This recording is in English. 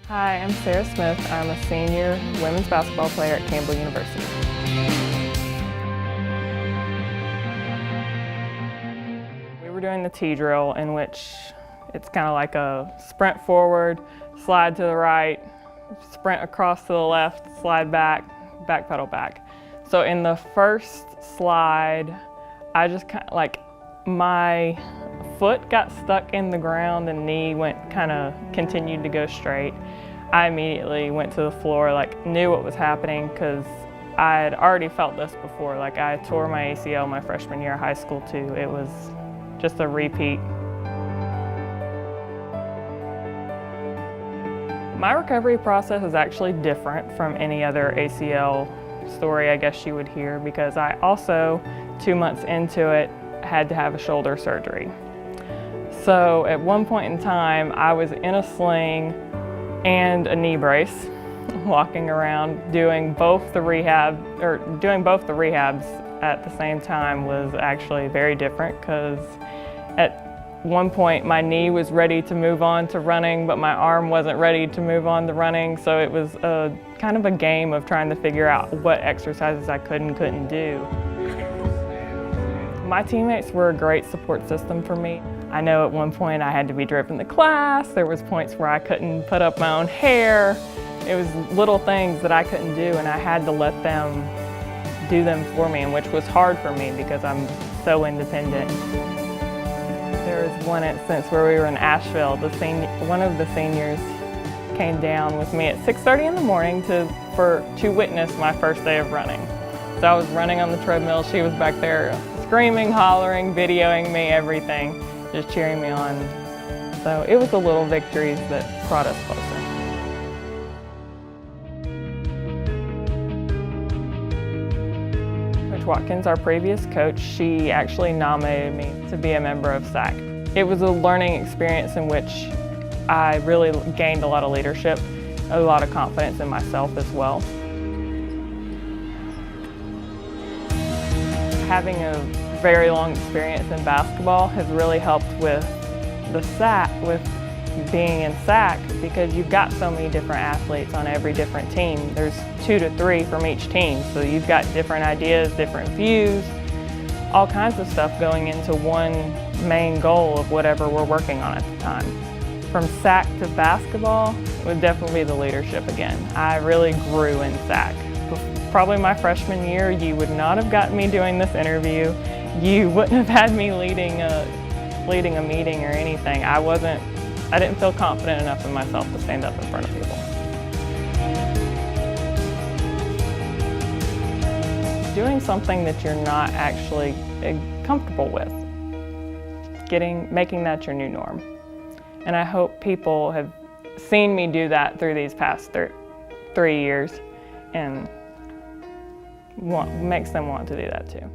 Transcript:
Hi, I'm Sarah Smith. I'm a senior women's basketball player at Campbell University. We were doing the T drill, in which it's kind of like a sprint forward, slide to the right, sprint across to the left, slide back, back pedal back. So in the first slide, I just kind of like my foot got stuck in the ground and knee continued to go straight. I immediately went to the floor, knew what was happening because I had already felt this before. I tore my ACL my freshman year of high school too. It was just a repeat. My recovery process is actually different from any other ACL story I guess you would hear, because I also, 2 months into it, had to have a shoulder surgery. So at one point in time, I was in a sling and a knee brace, walking around, doing both the rehabs at the same time was actually very different, because at one point my knee was ready to move on to running, but my arm wasn't ready to move on to running. So it was kind of a game of trying to figure out what exercises I could and couldn't do. My teammates were a great support system for me. I know at one point I had to be driven to class. There was points where I couldn't put up my own hair. It was little things that I couldn't do, and I had to let them do them for me, and which was hard for me because I'm so independent. There was one instance where we were in Asheville. One of the seniors came down with me at 6:30 in the morning to witness my first day of running. So I was running on the treadmill. She was back there screaming, hollering, videoing me, everything, just cheering me on. So it was the little victories that brought us closer. Coach Watkins, our previous coach, she actually nominated me to be a member of SAAC. It was a learning experience in which I really gained a lot of leadership, a lot of confidence in myself as well. Having a very long experience in basketball has really helped with the SAAC, with being in SAAC, because you've got so many different athletes on every different team. There's 2 to 3 from each team, so you've got different ideas, different views, all kinds of stuff going into one main goal of whatever we're working on at the time. From SAAC to basketball would definitely be the leadership again. I really grew in SAAC. Probably my freshman year, you would not have gotten me doing this interview. You wouldn't have had me leading a meeting or anything. I didn't feel confident enough in myself to stand up in front of people. Doing something that you're not actually comfortable with, making that your new norm. And I hope people have seen me do that through these past 3 years, and makes them want to do that too.